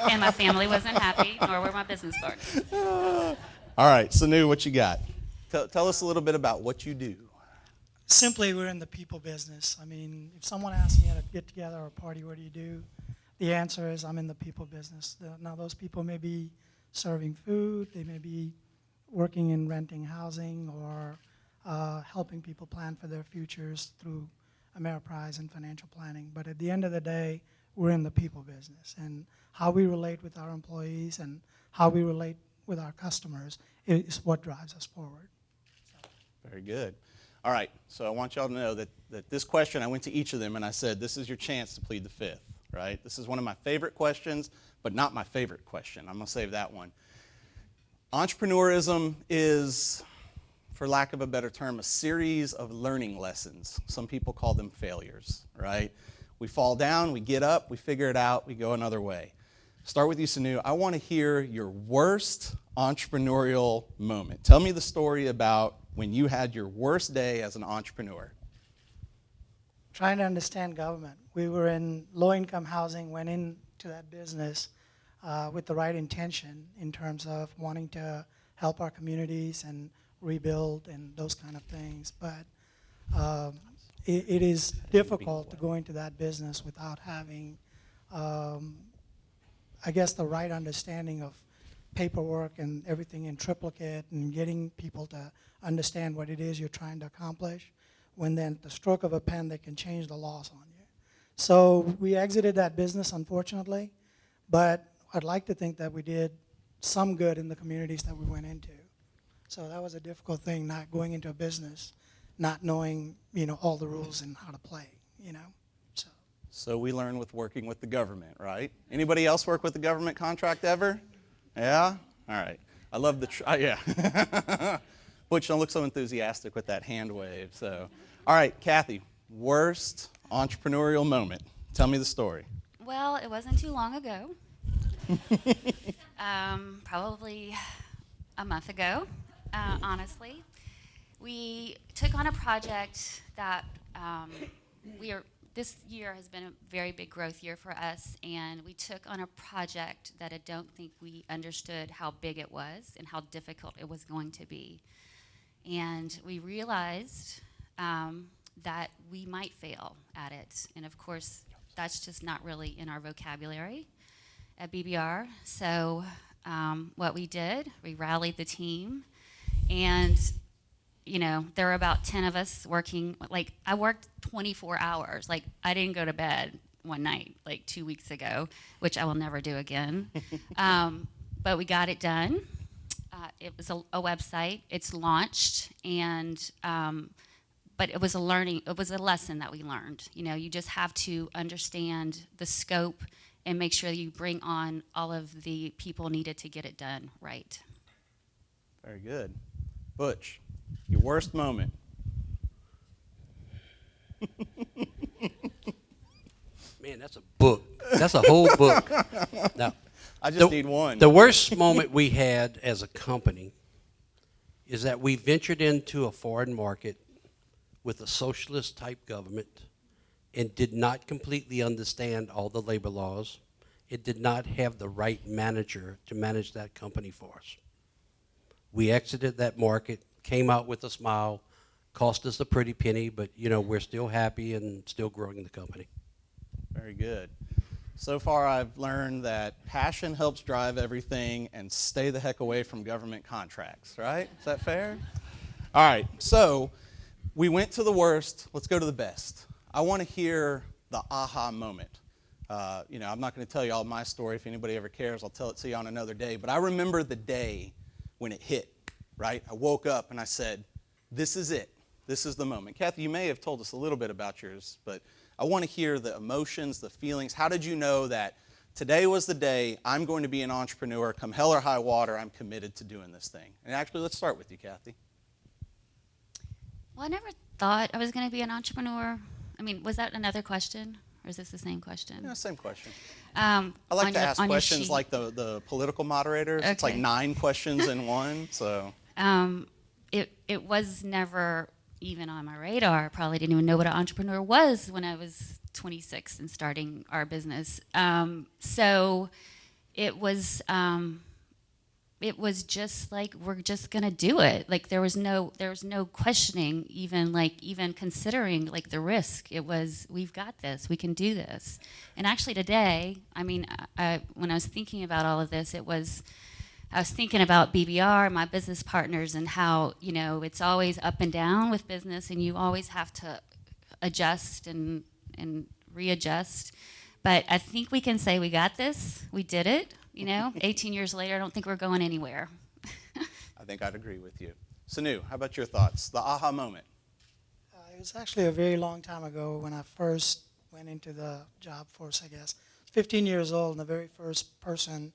And my family wasn't happy, nor were my business partners. All right, Sanu, what you got? Tell us a little bit about what you do. Simply, we're in the people business. I mean, if someone asks me at a get-together or a party, what do you do? The answer is I'm in the people business. Now, those people may be serving food, they may be working in renting housing, or helping people plan for their futures through Ameriprise and financial planning. But at the end of the day, we're in the people business. And how we relate with our employees and how we relate with our customers is what drives us forward. Very good. All right, so I want y'all to know that this question, I went to each of them and I said, this is your chance to plead the fifth, right? This is one of my favorite questions, but not my favorite question. I'm going to save that one. Entrepreneurism is, for lack of a better term, a series of learning lessons. Some people call them failures, right? We fall down, we get up, we figure it out, we go another way. Start with you, Sanu. I want to hear your worst entrepreneurial moment. Tell me the story about when you had your worst day as an entrepreneur. Trying to understand government. We were in low-income housing, went into that business with the right intention in terms of wanting to help our communities and rebuild and those kind of things. But it is difficult to go into that business without having, I guess, the right understanding of paperwork and everything in triplicate and getting people to understand what it is you're trying to accomplish, when then at the stroke of a pen they can change the laws on you. So we exited that business, unfortunately, but I'd like to think that we did some good in the communities that we went into. So that was a difficult thing, not going into a business, not knowing, all the rules and how to play, So we learn with working with the government, right? Anybody else work with the government contract ever? Yeah? All right. I love the, yeah. Butch, don't look so enthusiastic with that hand wave. So, all right, Kathy, worst entrepreneurial moment. Tell me the story. Well, it wasn't too long ago. Probably a month ago, honestly. We took on a project that this year has been a very big growth year for us, and we took on a project that I don't think we understood how big it was and how difficult it was going to be. And we realized that we might fail at it. And of course, that's just not really in our vocabulary at BBR. So what we did, we rallied the team, and there were about 10 of us working. Like, I worked 24 hours. Like, I didn't go to bed. one night, like 2 weeks ago, which I will never do again. But we got it done. It was a website. It's launched, and but it was a lesson that we learned. You know, you just have to understand the scope and make sure you bring on all of the people needed to get it done right. Very good. Butch, your worst moment. Man, that's a book. That's a whole book. Now, I just need one. The worst moment we had as a company is that we ventured into a foreign market with a socialist type government and did not completely understand all the labor laws. It did not have the right manager to manage that company for us. We exited that market, came out with a smile, cost us a pretty penny, but you know, we're still happy and still growing the company. Very good. So far, I've learned that passion helps drive everything, and stay the heck away from government contracts, right? Is that fair? All right, so we went to the worst. Let's go to the best. I want to hear the aha moment. You know, I'm not going to tell you all my story. If anybody ever cares, I'll tell it to you on another day. But I remember the day when it hit, right? I woke up and I said, this is it. This is the moment. Kathy, you may have told us a little bit about yours, but I want to hear the emotions, the feelings. How did you know that today was the day I'm going to be an entrepreneur, come hell or high water, I'm committed to doing this thing? And actually, let's start with you, Kathy. Well, I never thought I was going to be an entrepreneur. I mean, was that another question, or is this the same question? Yeah, same question. I I like to ask questions like the political moderators. Okay. It's like 9 questions in one. So it was never even on my radar. I probably didn't even know what an entrepreneur was when I was 26 and starting our business. So it was just like, we're just gonna do it. Like there was no questioning, even considering like the risk. It was, we've got this, we can do this. And actually today, I mean, when I was thinking about all of this, I was thinking about BBR, my business partners, and how, you know, it's always up and down with business, and you always have to adjust and readjust. But I think we can say we got this, we did it. You know, 18 years later, I don't think we're going anywhere. I think I'd agree with you. Sanu, how about your thoughts? The aha moment. It was actually a very long time ago when I first went into the job force, I guess. 15 years old, and the very first person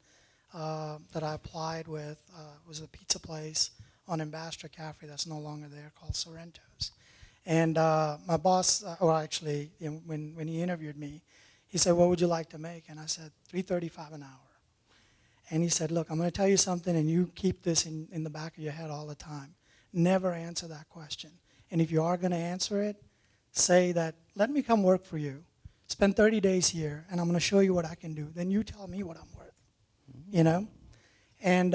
that I applied with was a pizza place on Ambassador Caffrey that's no longer there, called Sorrento's. And my boss, actually, when he interviewed me, he said, "What would you like to make?" And I said, $3.35 an hour. And he said, "Look, I'm going to tell you something, and you keep this in the back of your head all the time. Never answer that question. And if you are going to answer it, say that, let me come work for you. Spend 30 days here, and I'm going to show you what I can do. Then you tell me what I'm worth." You know? And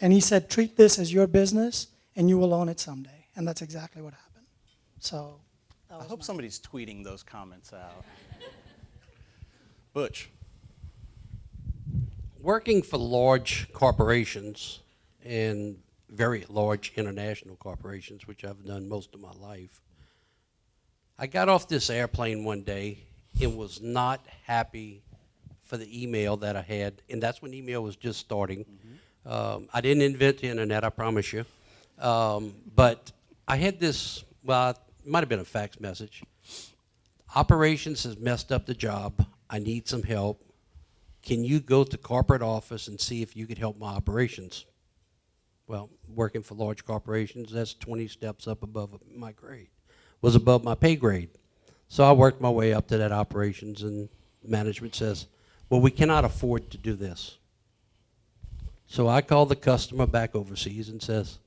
he said, "Treat this as your business, and you will own it someday." And that's exactly what happened. So I hope somebody's tweeting those comments out. Butch. Working for large corporations and very large international corporations, which I've done most of my life, I got off this airplane one day and was not happy for the email that I had, and that's when email was just starting. I didn't invent the internet, I promise you. But I had this, well, it might have been a fax message. "Operations has messed up the job. I need some help. Can you go to corporate office and see if you could help my operations?" Well, working for large corporations, that's 20 steps up above my grade, was above my pay grade. So I worked my way up to that operations, and management says, "Well, we cannot afford to do this." So I called the customer back overseas and says,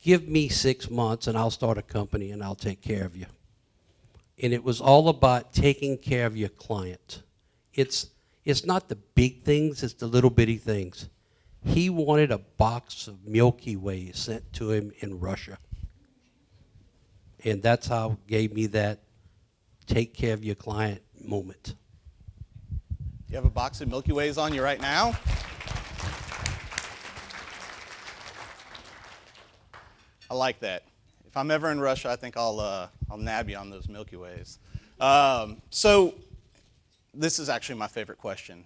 "Give me 6 months and I'll start a company and I'll take care of you." And it was all about taking care of your client. It's not the big things, it's the little bitty things. He wanted a box of Milky Way sent to him in Russia. And that's how gave me that take care of your client moment. You have a box of Milky Ways on you right now? I like that. If I'm ever in Russia, I think I'll nab you on those Milky Ways. So this is actually my favorite question.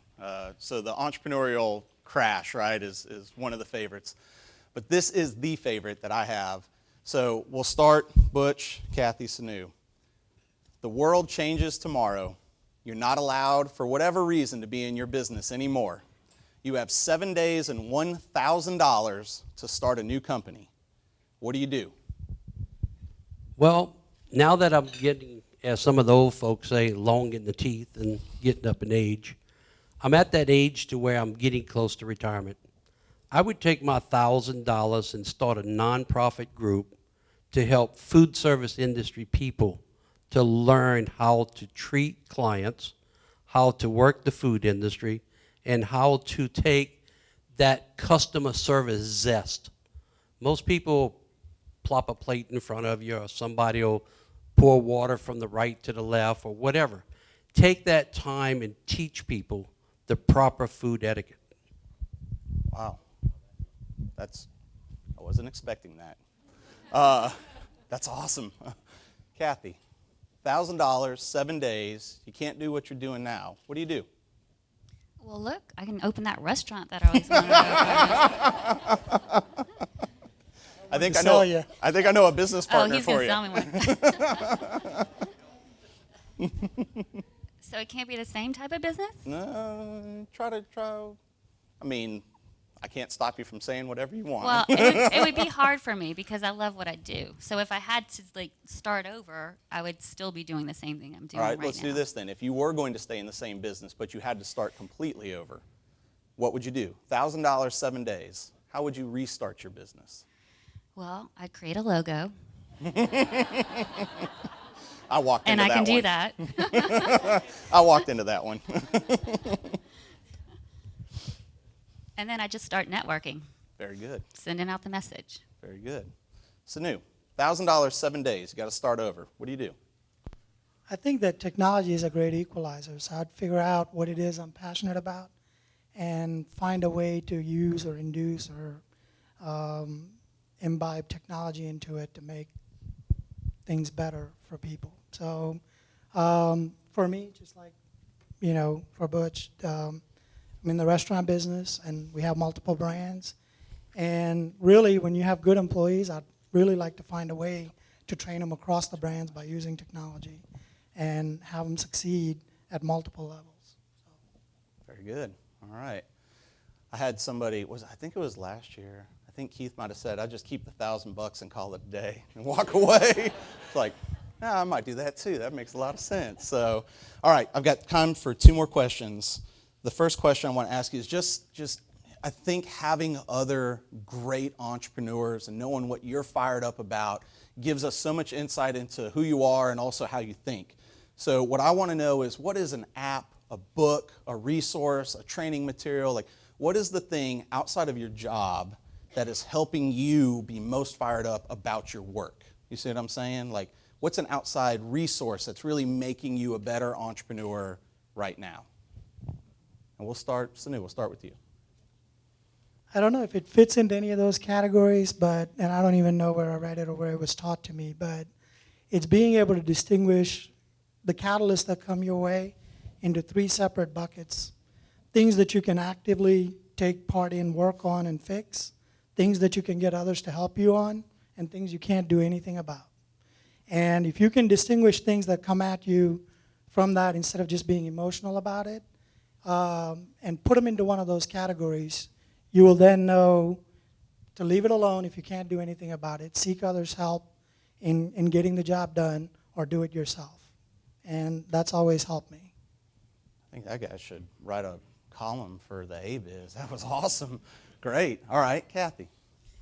So the entrepreneurial crash, right, is one of the favorites. But this is the favorite that I have. So we'll start, Butch, Kathy, Sanu. The world changes tomorrow. You're not allowed, for whatever reason, to be in your business anymore. You have 7 days and $1,000 to start a new company. What do you do? Well, now that I'm getting, as some of the old folks say, long in the teeth and getting up in age, I'm at that age to where I'm getting close to retirement. I would take my $1,000 and start a nonprofit group to help food service industry people to learn how to treat clients, how to work the food industry, and how to take that customer service zest. Most people plop a plate in front of you, or somebody will pour water from the right to the left, or whatever. Take that time and teach people the proper food etiquette. Wow. I wasn't expecting that. That's awesome. Kathy, $1,000, 7 days. You can't do what you're doing now. What do you do? Well, look, I can open that restaurant that I always wanted to open. I think I know a business partner he's for going you. to sell me one. So it can't be the same type of business? No, try. I mean, I can't stop you from saying whatever you want. Well, it would be hard for me because I love what I do. So if I had to start over, I would still be doing the same thing I'm doing All right right, let's now. do this then. If you were going to stay in the same business, but you had to start completely over, what would you do? $1,000, 7 days. How would you restart your business? Well, I'd create a logo. I walked into that one. And I can do that. I walked into that one. And then I just start networking, Very good. sending out the message. Very good. Sanu, $1,000, 7 days. You got to start over. What do you do? I think that technology is a great equalizer. So I'd figure out what it is I'm passionate about and find a way to use or induce or imbibe technology into it to make things better for people. So for me, just like, for Butch, I'm in the restaurant business and we have multiple brands. And really, when you have good employees, I'd really like to find a way to train them across the brands by using technology and have them succeed at multiple levels. Very good. All right. I had somebody, I think it was last year, I think Keith might have said, I'd just keep the $1,000 and call it a day and walk away. It's like, I might do that too. That makes a lot of sense. So, all right, I've got time for 2 more questions. The first question I want to ask you is just I think having other great entrepreneurs and knowing what you're fired up about gives us so much insight into who you are and also how you think. So what I want to know is, what is an app, a book, a resource, a training material? Like, what is the thing outside of your job that is helping you be most fired up about your work? You see what I'm saying? Like, what's an outside resource that's really making you a better entrepreneur right now? And Sanu, we'll start with you. I don't know if it fits into any of those categories, and I don't even know where I read it or where it was taught to me, but it's being able to distinguish the catalysts that come your way into 3 separate buckets. Things that you can actively take part in, work on, and fix. Things that you can get others to help you on, and things you can't do anything about. And if you can distinguish things that come at you from that instead of just being emotional about it, and put them into one of those categories, you will then know to leave it alone if you can't do anything about it, seek others' help in getting the job done, or do it yourself. And that's always helped me. I think that guy should write a column for the A-Biz. That was awesome. Great. All right, Kathy,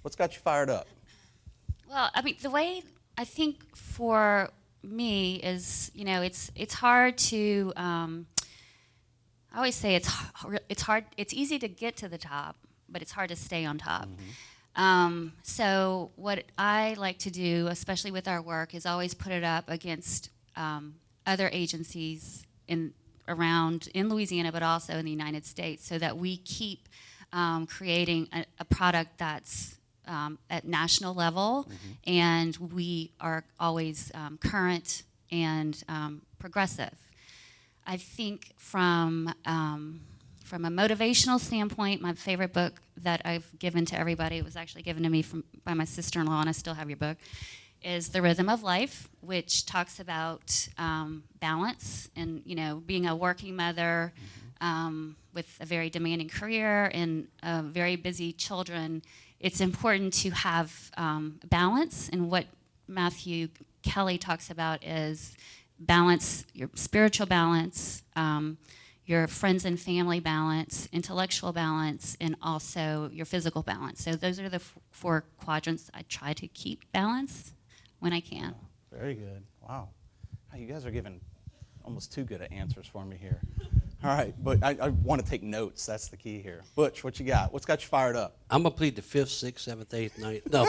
what's got you fired up? Well, I mean, the way I think for me is, it's hard to, I always say it's hard, it's easy to get to the top, but it's hard to stay on top. Mm-hmm. So what I like to do, especially with our work, is always put it up against other agencies in Louisiana, but also in the United States, so that we keep creating a product that's at national level, mm-hmm. and we are always current and progressive. I think from a motivational standpoint, my favorite book that I've given to everybody, it was actually given to me by my sister-in-law, and I still have your book, is The Rhythm of Life, which talks about balance and, being a working mother with a very demanding career and very busy children. It's important to have balance, and what Matthew Kelly talks about is balance, your spiritual balance, your friends and family balance, intellectual balance, and also your physical balance. So those are the four quadrants I try to keep balanced when I can. Very good. Wow. You guys are giving almost too good of answers for me here. All right, but I want to take notes. That's the key here. Butch, what you got? What's got you fired up? I'm going to plead the 5th, 6th, 7th, 8th, 9th. No.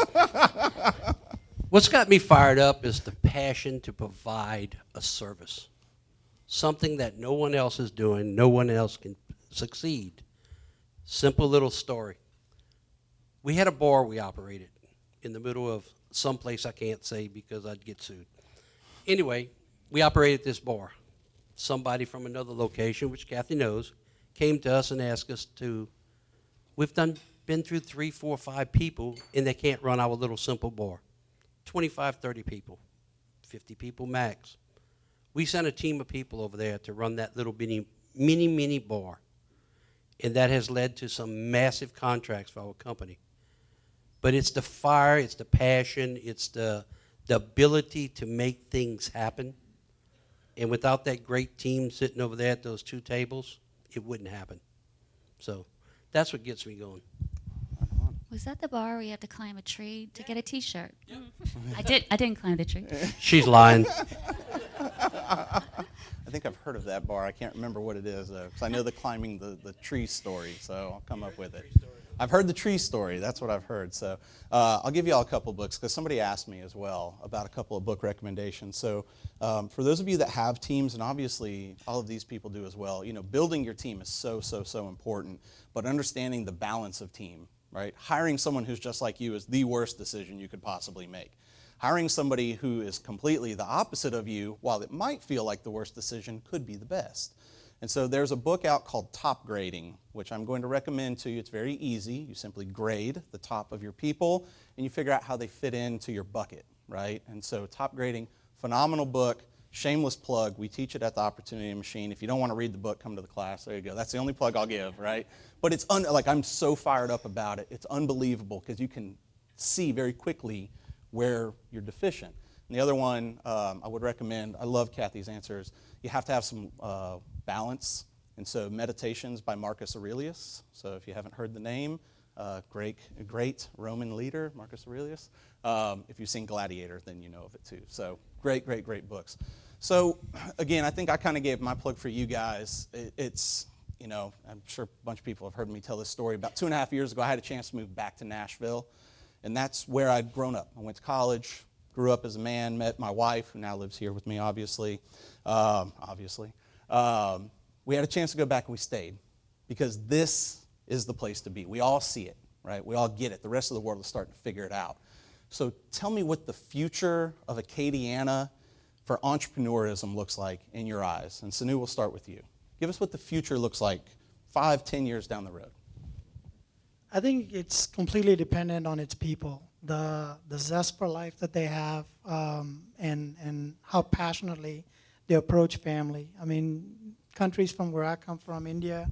What's got me fired up is the passion to provide a service. Something that no one else is doing, no one else can succeed. Simple little story. We had a bar we operated in the middle of some place I can't say because I'd get sued. Anyway, we operated this bar. Somebody from another location, which Kathy knows, came to us and asked us we've been through 3, 4, 5 people, and they can't run our little simple bar. 25, 30 people, 50 people max. We sent a team of people over there to run that little mini bar, and that has led to some massive contracts for our company. But it's the fire, it's the passion, it's the ability to make things happen. And without that great team sitting over there at those 2 tables, it wouldn't happen. So that's what gets me going. Was that the bar where you had to climb a tree to get a T-shirt? Yeah. I didn't climb the tree. She's lying. I think I've heard of that bar. I can't remember what it is, though, because I know the climbing the tree story, so I'll come up with it. I've heard the tree story. That's what I've heard. So I'll give you all a couple books, because somebody asked me as well about a couple of book recommendations. So for those of you that have teams, and obviously all of these people do as well, building your team is so important, but understanding the balance of team, right? Hiring someone who's just like you is the worst decision you could possibly make. Hiring somebody who is completely the opposite of you, while it might feel like the worst decision, could be the best. And so there's a book out called Top Grading, which I'm going to recommend to you. It's very easy. You simply grade the top of your people, and you figure out how they fit into your bucket, right? And so Top Grading, phenomenal book, shameless plug. We teach it at the Opportunity Machine. If you don't want to read the book, come to the class. There you go. That's the only plug I'll give, right? But it's I'm so fired up about it. It's unbelievable because you can see very quickly where you're deficient. And the other one I would recommend, I love Kathy's answers, you have to have some balance. And so Meditations by Marcus Aurelius. So if you haven't heard the name, great Roman leader, Marcus Aurelius. If you've seen Gladiator, then you know of it too. So great books. So again, I think I kind of gave my plug for you guys. It's, I'm sure a bunch of people have heard me tell this story. About 2.5 years ago, I had a chance to move back to Nashville. And that's where I'd grown up. I went to college, grew up as a man, met my wife, who now lives here with me, obviously. We had a chance to go back, and we stayed because this is the place to be. We all see it, right? We all get it. The rest of the world is starting to figure it out. So tell me what the future of Acadiana for entrepreneurism looks like in your eyes. And Sanu, we'll start with you. Give us what the future looks like 5, 10 years down the road. I think it's completely dependent on its people, the zest for life that they have, and how passionately they approach family. I mean, countries from where I come from, India,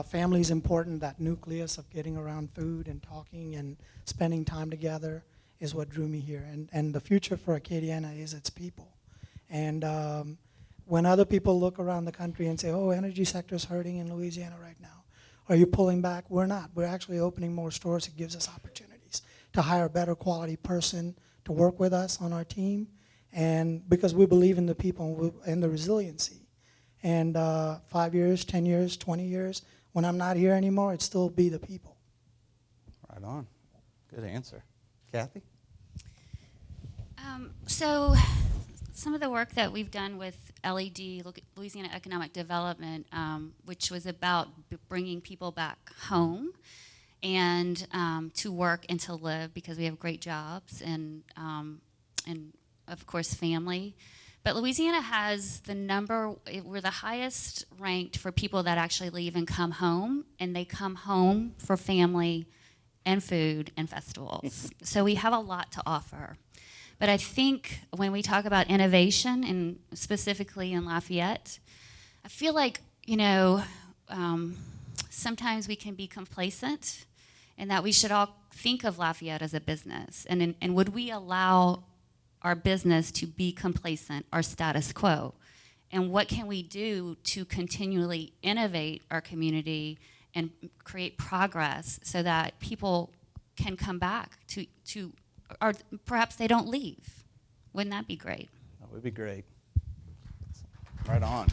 family is important. That nucleus of getting around food and talking and spending time together is what drew me here. And the future for Acadiana is its people. And when other people look around the country and say, oh, energy sector's hurting in Louisiana right now, are you pulling back? We're not. We're actually opening more stores. It gives us opportunities to hire a better quality person to work with us on our team, and because we believe in the people and the resiliency. And 5 years, 10 years, 20 years, when I'm not here anymore, it'd still be the people. Right on. Good answer. Kathy? So some of the work that we've done with LED, Louisiana Economic Development, which was about bringing people back home and to work and to live, because we have great jobs and of course family. But Louisiana has we're the highest ranked for people that actually leave and come home, and they come home for family and food and festivals. So we have a lot to offer. But I think when we talk about innovation, and specifically in Lafayette, I feel like, sometimes we can be complacent, and that we should all think of Lafayette as a business. And would we allow our business to be complacent or status quo? And what can we do to continually innovate our community and create progress so that people can come back to or perhaps they don't leave? Wouldn't that be great? That would be great. Right on.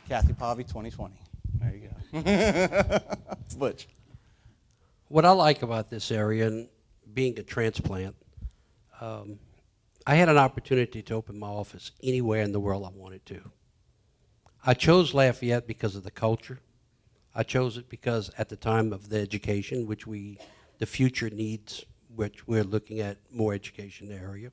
Kathy Pavey, 2020. There you go. Butch. What I like about this area, and being a transplant, I had an opportunity to open my office anywhere in the world I wanted to. I chose Lafayette because of the culture. I chose it because at the time of the education, the future needs, which we're looking at more education in the area.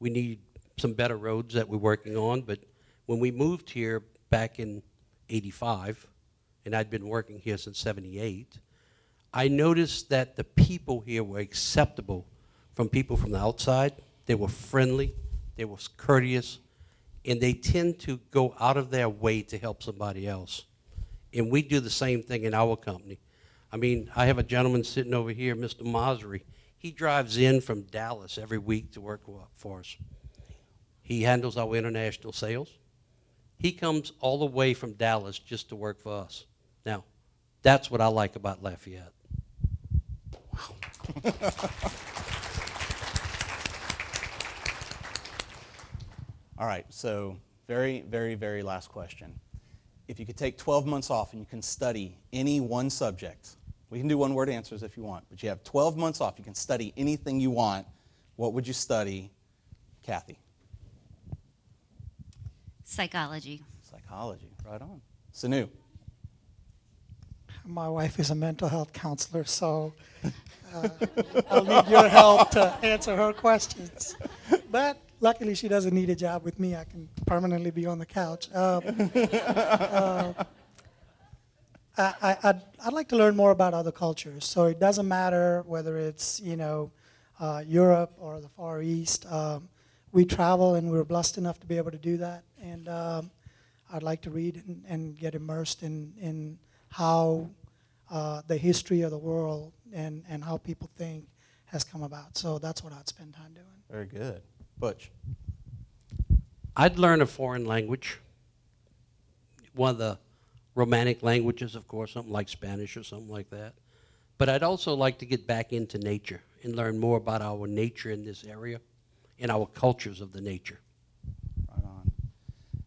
We need some better roads that we're working on, but when we moved here back in '85, and I'd been working here since '78, I noticed that the people here were acceptable from people from the outside. They were friendly, they were courteous, and they tend to go out of their way to help somebody else. And we do the same thing in our company. I mean, I have a gentleman sitting over here, Mr. Masri. He drives in from Dallas every week to work for us. He handles our international sales. He comes all the way from Dallas just to work for us. Now, that's what I like about Lafayette. Wow. All right, so very, very, very last question. If you could take 12 months off and you can study any one subject, we can do one-word answers if you want, but you have 12 months off, you can study anything you want, what would you study? Kathy? Psychology. Psychology, right on. Sanu? My wife is a mental health counselor, so I'll need your help to answer her questions. But luckily, she doesn't need a job with me. I can permanently be on the couch. I'd like to learn more about other cultures. So it doesn't matter whether it's Europe or the Far East. We travel, and we're blessed enough to be able to do that. And I'd like to read and get immersed in how the history of the world and how people think has come about. So that's what I'd spend time doing. Very good. Butch? I'd learn a foreign language, one of the Romantic languages, of course, something like Spanish or something like that. But I'd also like to get back into nature and learn more about our nature in this area and our cultures of the nature. Right on.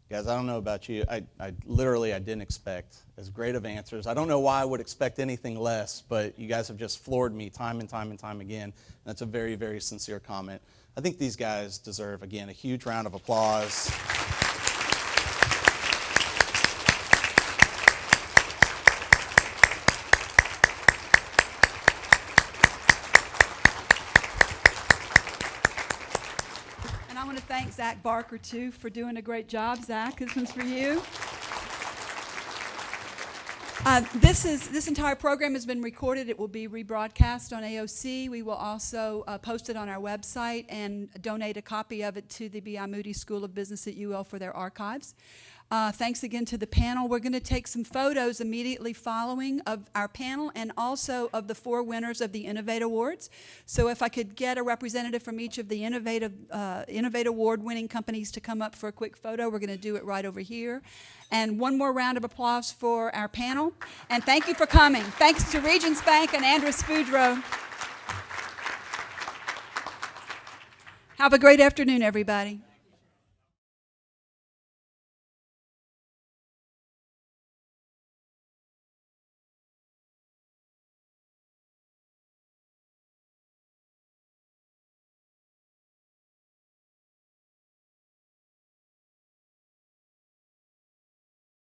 Guys, I don't know about you. I literally didn't expect as great of answers. I don't know why I would expect anything less, but you guys have just floored me time and time and time again. And that's a very, very sincere comment. I think these guys deserve, again, a huge round of applause. And I want to thank Zach Barker, too, for doing a great job. Zach, this one's for you. This entire program has been recorded. It will be rebroadcast on AOC. We will also post it on our website and donate a copy of it to the B.I. Moody School of Business at UL for their archives. Thanks again to the panel. We're going to take some photos immediately following of our panel and also of the 4 winners of the Innovate Awards. So if I could get a representative from each of the Innovate Award-winning companies to come up for a quick photo, we're going to do it right over here. And one more round of applause for our panel. And thank you for coming. Thanks to Regions Bank and Andres Spudro. Have a great afternoon, everybody.